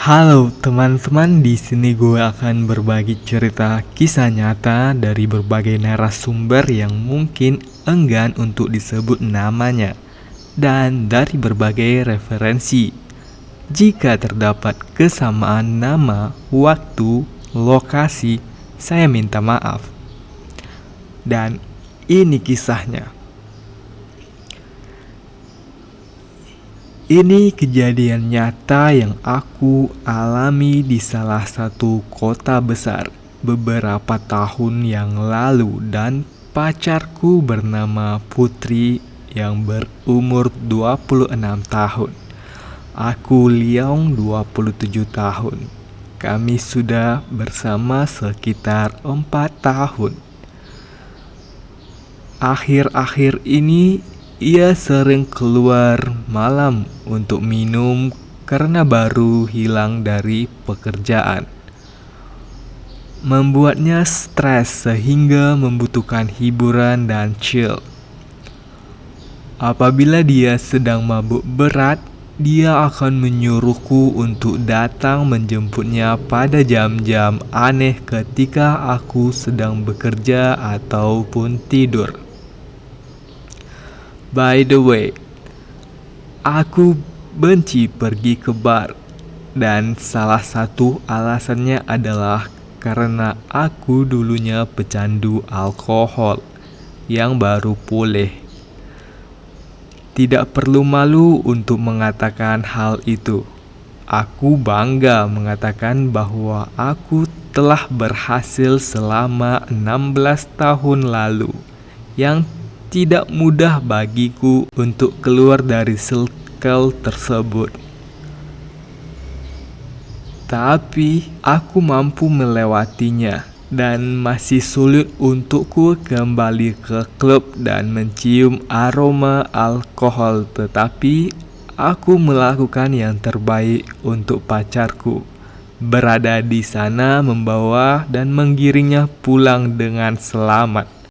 Halo teman-teman, di sini gue akan berbagi cerita kisah nyata dari berbagai narasumber yang mungkin enggan untuk disebut namanya dan dari berbagai referensi. Jika terdapat kesamaan nama, waktu, lokasi, saya minta maaf. Dan ini kisahnya. Ini kejadian nyata yang aku alami di salah satu kota besar beberapa tahun yang lalu, dan pacarku bernama Putri yang berumur 26 tahun. Aku Liong 27 tahun. Kami sudah bersama sekitar 4 tahun. Akhir-akhir ini ia sering keluar malam untuk minum karena baru hilang dari pekerjaan. Membuatnya stres sehingga membutuhkan hiburan dan chill. Apabila dia sedang mabuk berat, dia akan menyuruhku untuk datang menjemputnya pada jam-jam aneh ketika aku sedang bekerja ataupun tidur. By the way, aku benci pergi ke bar, dan salah satu alasannya adalah karena aku dulunya pecandu alkohol yang baru pulih. Tidak perlu malu untuk mengatakan hal itu. Aku bangga mengatakan bahwa aku telah berhasil selama 16 tahun lalu, yang tidak mudah bagiku untuk keluar dari circle tersebut. Tapi aku mampu melewatinya, dan masih sulit untukku kembali ke klub dan mencium aroma alkohol, tetapi aku melakukan yang terbaik untuk pacarku. Berada di sana membawa dan menggiringnya pulang dengan selamat.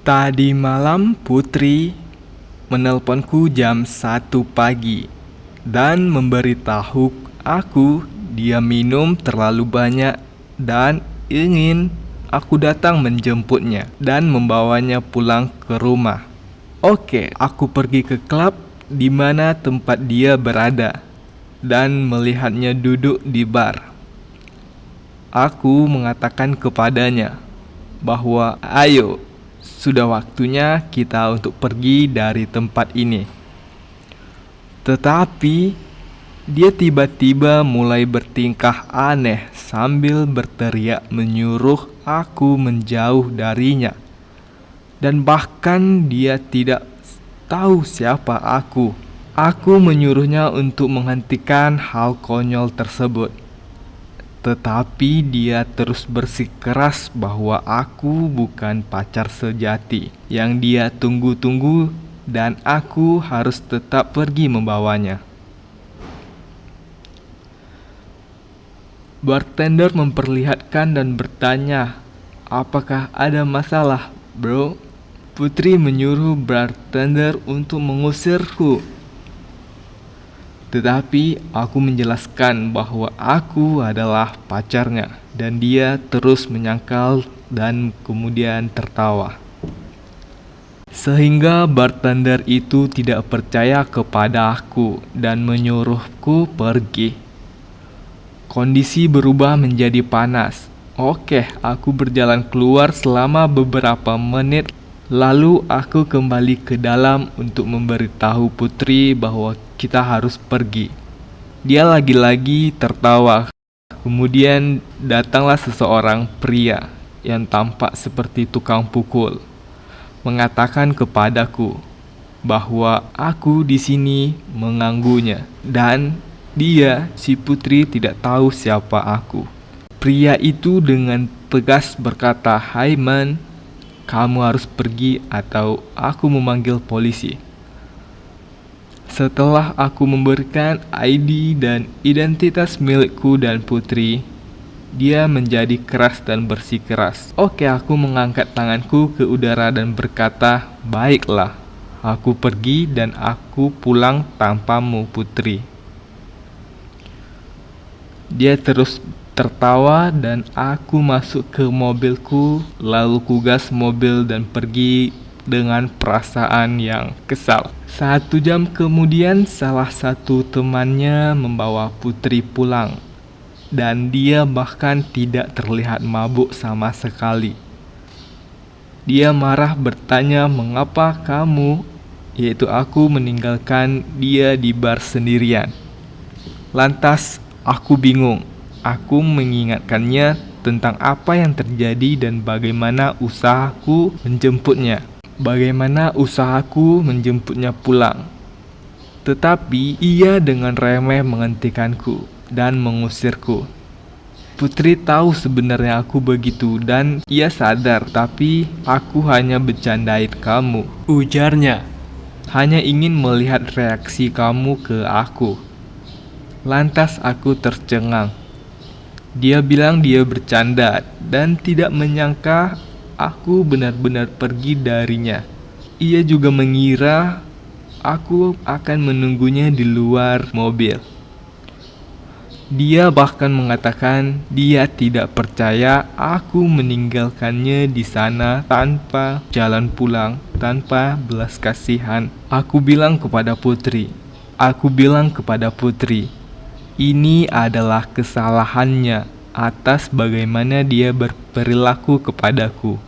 Tadi malam Putri menelponku jam 1 pagi dan memberitahu aku dia minum terlalu banyak dan ingin aku datang menjemputnya dan membawanya pulang ke rumah. Oke, aku pergi ke klub di mana tempat dia berada dan melihatnya duduk di bar. Aku mengatakan kepadanya bahwa ayo, sudah waktunya kita untuk pergi dari tempat ini. Tetapi dia tiba-tiba mulai bertingkah aneh sambil berteriak menyuruh aku menjauh darinya. Dan bahkan dia tidak tahu siapa aku. Aku menyuruhnya untuk menghentikan hal konyol tersebut. Tetapi dia terus bersikeras bahwa aku bukan pacar sejati yang dia tunggu-tunggu dan aku harus tetap pergi membawanya. Bartender memperlihatkan dan bertanya, "Apakah ada masalah, bro?" Putri menyuruh bartender untuk mengusirku. Tetapi aku menjelaskan bahwa aku adalah pacarnya, dan dia terus menyangkal dan kemudian tertawa. Sehingga bartender itu tidak percaya kepada aku dan menyuruhku pergi. Kondisi berubah menjadi panas. Oke, aku berjalan keluar selama beberapa menit. Lalu aku kembali ke dalam untuk memberitahu Putri bahwa kita harus pergi. Dia lagi-lagi tertawa. Kemudian datanglah seseorang pria yang tampak seperti tukang pukul, mengatakan kepadaku bahwa aku di sini mengganggunya dan dia, si Putri, tidak tahu siapa aku. Pria itu dengan tegas berkata, "Hai man, kamu harus pergi atau aku memanggil polisi." Setelah aku memberikan ID dan identitas milikku dan Putri, dia menjadi keras dan bersikeras. Oke, aku mengangkat tanganku ke udara dan berkata, "Baiklah, aku pergi dan aku pulang tanpamu, Putri." Dia terus tertawa dan aku masuk ke mobilku, lalu kugas mobil dan pergi dengan perasaan yang kesal. 1 jam kemudian salah satu temannya membawa Putri pulang, dan dia bahkan tidak terlihat mabuk sama sekali. Dia marah bertanya mengapa kamu, yaitu aku, meninggalkan dia di bar sendirian. Lantas aku bingung. Aku mengingatkannya tentang apa yang terjadi dan bagaimana usahaku menjemputnya pulang. Tetapi ia dengan remeh menghentikanku dan mengusirku. Putri tahu sebenarnya aku begitu dan ia sadar, tapi aku hanya bercandain kamu, ujarnya. Hanya ingin melihat reaksi kamu ke aku. Lantas aku tercengang. Dia bilang dia bercanda dan tidak menyangka aku benar-benar pergi darinya. Ia juga mengira aku akan menunggunya di luar mobil. Dia bahkan mengatakan dia tidak percaya aku meninggalkannya di sana tanpa jalan pulang, tanpa belas kasihan. Aku bilang kepada Putri, ini adalah kesalahannya atas bagaimana dia berperilaku kepadaku.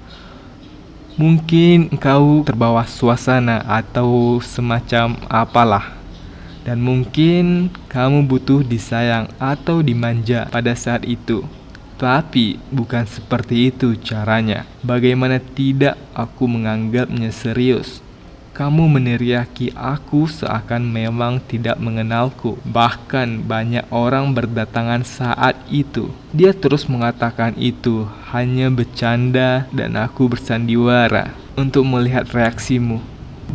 Mungkin engkau terbawa suasana atau semacam apalah. Dan mungkin kamu butuh disayang atau dimanja pada saat itu. Tapi bukan seperti itu caranya. Bagaimana tidak aku menganggapnya serius? Kamu meneriaki aku seakan memang tidak mengenalku. Bahkan banyak orang berdatangan saat itu. Dia terus mengatakan itu hanya bercanda dan aku bersandiwara untuk melihat reaksimu.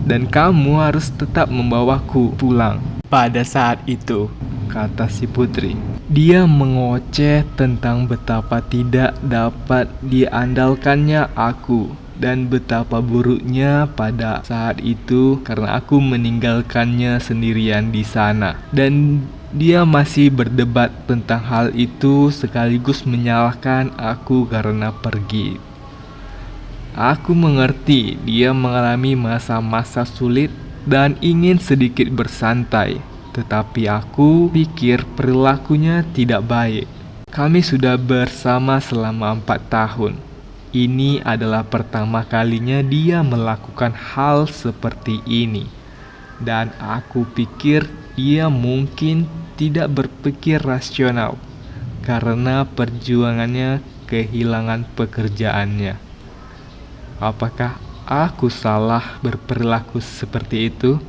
Dan kamu harus tetap membawaku pulang pada saat itu, kata si Putri. Dia mengoceh tentang betapa tidak dapat diandalkannya aku dan betapa buruknya pada saat itu karena aku meninggalkannya sendirian di sana. Dan dia masih berdebat tentang hal itu sekaligus menyalahkan aku karena pergi. Aku mengerti dia mengalami masa-masa sulit dan ingin sedikit bersantai, tetapi aku pikir perilakunya tidak baik. Kami sudah bersama selama 4 tahun. Ini adalah pertama kalinya dia melakukan hal seperti ini. Dan aku pikir dia mungkin tidak berpikir rasional karena perjuangannya kehilangan pekerjaannya. Apakah aku salah berperilaku seperti itu?